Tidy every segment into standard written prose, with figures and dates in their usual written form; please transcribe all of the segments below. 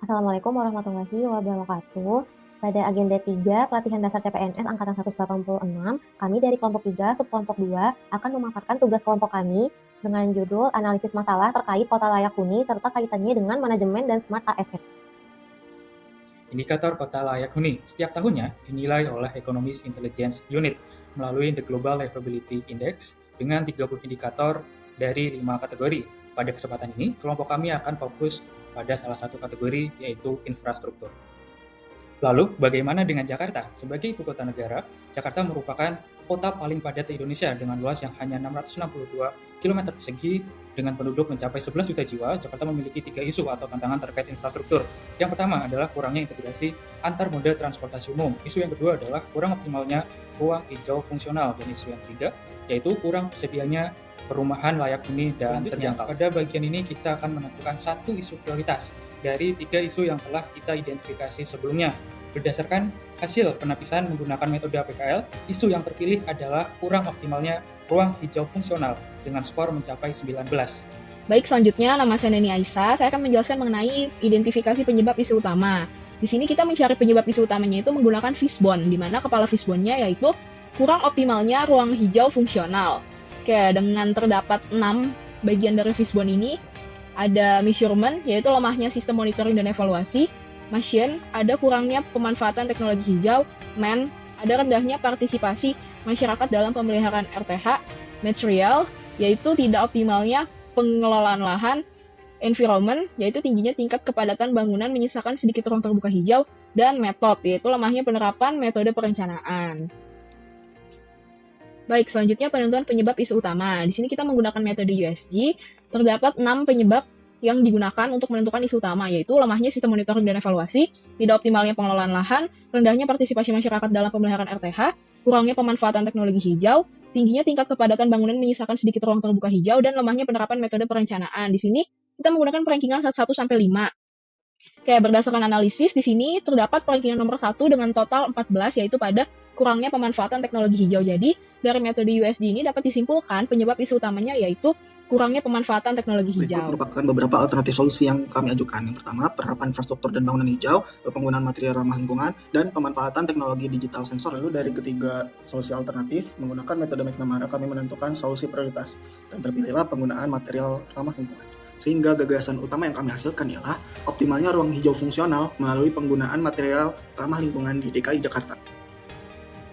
Assalamualaikum warahmatullahi wabarakatuh. Pada agenda 3, pelatihan dasar CPNS Angkatan 186, kami dari kelompok 3, subkelompok 2, akan memaparkan tugas kelompok kami dengan judul analisis masalah terkait kota layak huni serta kaitannya dengan manajemen dan smart ASN. Indikator kota layak huni setiap tahunnya dinilai oleh Economist Intelligence Unit melalui The Global Livability Index dengan 30 indikator dari 5 kategori. Pada kesempatan ini, kelompok kami akan fokus pada salah satu kategori, yaitu infrastruktur. Lalu, bagaimana dengan Jakarta? Sebagai ibu kota negara, Jakarta merupakan kota paling padat di Indonesia dengan luas yang hanya 662 km persegi dengan penduduk mencapai 11 juta jiwa. Jakarta memiliki 3 isu atau tantangan terkait infrastruktur. Yang pertama adalah kurangnya integrasi antar moda transportasi umum. Isu yang kedua adalah kurang optimalnya ruang hijau fungsional. Dan isu yang ketiga yaitu kurang tersedianya perumahan layak huni dan terjangkau. Pada bagian ini kita akan menentukan satu isu prioritas dari 3 isu yang telah kita identifikasi sebelumnya. Berdasarkan hasil penapisan menggunakan metode APKL, isu yang terpilih adalah kurang optimalnya ruang hijau fungsional dengan skor mencapai 19. Baik, selanjutnya nama saya Neni Aisyah. Saya akan menjelaskan mengenai identifikasi penyebab isu utama. Di sini kita mencari penyebab isu utamanya itu menggunakan fishbone, di mana kepala fishbone-nya yaitu kurang optimalnya ruang hijau fungsional. Oke, dengan terdapat 6 bagian dari fishbone ini, ada measurement, yaitu lemahnya sistem monitoring dan evaluasi. Machine, ada kurangnya pemanfaatan teknologi hijau. Man, ada rendahnya partisipasi masyarakat dalam pemeliharaan RTH. Material, yaitu tidak optimalnya pengelolaan lahan. Environment, yaitu tingginya tingkat kepadatan bangunan menyisakan sedikit ruang terbuka hijau. Dan method, yaitu lemahnya penerapan metode perencanaan. Baik, selanjutnya penentuan penyebab isu utama. Di sini kita menggunakan metode USG. Terdapat 6 penyebab yang digunakan untuk menentukan isu utama, yaitu lemahnya sistem monitoring dan evaluasi, tidak optimalnya pengelolaan lahan, rendahnya partisipasi masyarakat dalam pemeliharaan RTH, kurangnya pemanfaatan teknologi hijau, tingginya tingkat kepadatan bangunan menyisakan sedikit ruang terbuka hijau, dan lemahnya penerapan metode perencanaan. Di sini kita menggunakan perankingan 1 sampai 5. Oke, berdasarkan analisis, di sini terdapat perankingan nomor 1 dengan total 14, yaitu pada kurangnya pemanfaatan teknologi hijau. Jadi, dari metode USG ini dapat disimpulkan penyebab isu utamanya yaitu kurangnya pemanfaatan teknologi hijau. Berikut merupakan beberapa alternatif solusi yang kami ajukan. Yang pertama, penerapan infrastruktur dan bangunan hijau, penggunaan material ramah lingkungan, dan pemanfaatan teknologi digital sensor. Lalu dari ketiga solusi alternatif, menggunakan metode McNamara, kami menentukan solusi prioritas, dan terpilihlah penggunaan material ramah lingkungan. Sehingga gagasan utama yang kami hasilkan ialah optimalnya ruang hijau fungsional melalui penggunaan material ramah lingkungan di DKI Jakarta.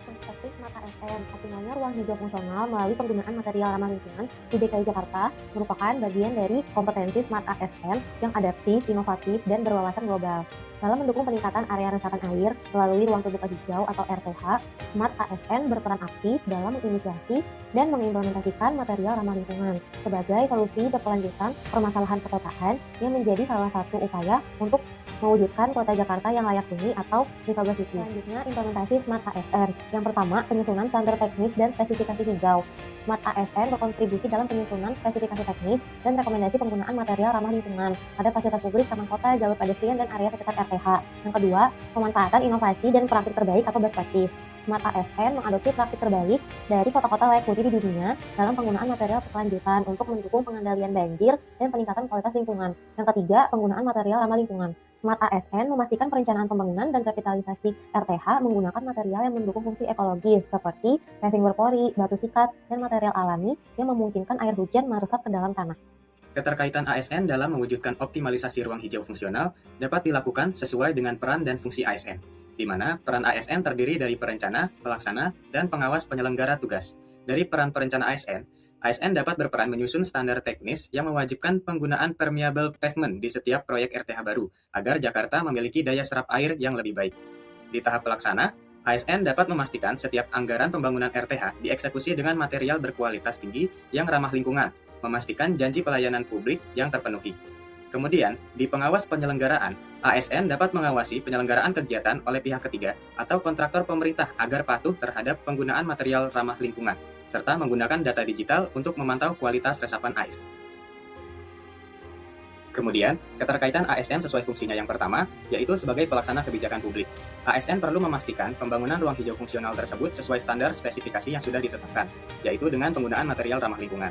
Perspektif smart ASN, optimalnya ruang hijau fungsional melalui penggunaan material ramah lingkungan di DKI Jakarta merupakan bagian dari kompetensi smart ASN yang adaptif, inovatif, dan berwawasan global. Dalam mendukung peningkatan area resapan air melalui ruang terbuka hijau atau RTH, Smart ASN berperan aktif dalam menginisiasi dan mengimplementasikan material ramah lingkungan sebagai solusi berkelanjutan permasalahan perkotaan yang menjadi salah satu upaya untuk mewujudkan kota Jakarta yang layak huni atau livable city. Selanjutnya, implementasi Smart ASN. Yang pertama, penyusunan standar teknis dan spesifikasi hijau. Smart ASN berkontribusi dalam penyusunan spesifikasi teknis dan rekomendasi penggunaan material ramah lingkungan pada fasilitas publik, taman kota, jalur pedestrian, dan area sekitar RTH. Yang kedua, pemanfaatan inovasi dan praktik terbaik atau best practice. Smart ASN mengadopsi praktik terbaik dari kota-kota layak huni di dunia dalam penggunaan material berkelanjutan untuk mendukung pengendalian banjir dan peningkatan kualitas lingkungan. Yang ketiga, penggunaan material ramah lingkungan. Smart ASN memastikan perencanaan pembangunan dan revitalisasi RTH menggunakan material yang mendukung fungsi ekologis seperti paving berpori, batu sikat, dan material alami yang memungkinkan air hujan meresap ke dalam tanah. Keterkaitan ASN dalam mewujudkan optimalisasi ruang hijau fungsional dapat dilakukan sesuai dengan peran dan fungsi ASN, di mana peran ASN terdiri dari perencana, pelaksana, dan pengawas penyelenggara tugas. Dari peran perencana ASN dapat berperan menyusun standar teknis yang mewajibkan penggunaan permeable pavement di setiap proyek RTH baru, agar Jakarta memiliki daya serap air yang lebih baik. Di tahap pelaksana, ASN dapat memastikan setiap anggaran pembangunan RTH dieksekusi dengan material berkualitas tinggi yang ramah lingkungan, memastikan janji pelayanan publik yang terpenuhi. Kemudian, di pengawas penyelenggaraan, ASN dapat mengawasi penyelenggaraan kegiatan oleh pihak ketiga atau kontraktor pemerintah agar patuh terhadap penggunaan material ramah lingkungan, serta menggunakan data digital untuk memantau kualitas resapan air. Kemudian, keterkaitan ASN sesuai fungsinya yang pertama, yaitu sebagai pelaksana kebijakan publik. ASN perlu memastikan pembangunan ruang hijau fungsional tersebut sesuai standar spesifikasi yang sudah ditetapkan, yaitu dengan penggunaan material ramah lingkungan.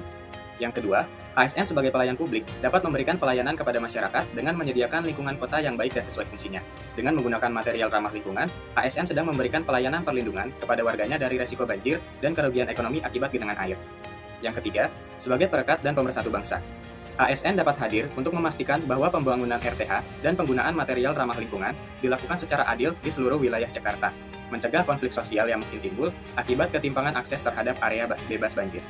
Yang kedua, ASN sebagai pelayan publik dapat memberikan pelayanan kepada masyarakat dengan menyediakan lingkungan kota yang baik dan sesuai fungsinya. Dengan menggunakan material ramah lingkungan, ASN sedang memberikan pelayanan perlindungan kepada warganya dari resiko banjir dan kerugian ekonomi akibat genangan air. Yang ketiga, sebagai perekat dan pemersatu bangsa. ASN dapat hadir untuk memastikan bahwa pembangunan RTH dan penggunaan material ramah lingkungan dilakukan secara adil di seluruh wilayah Jakarta, mencegah konflik sosial yang mungkin timbul akibat ketimpangan akses terhadap area bebas banjir.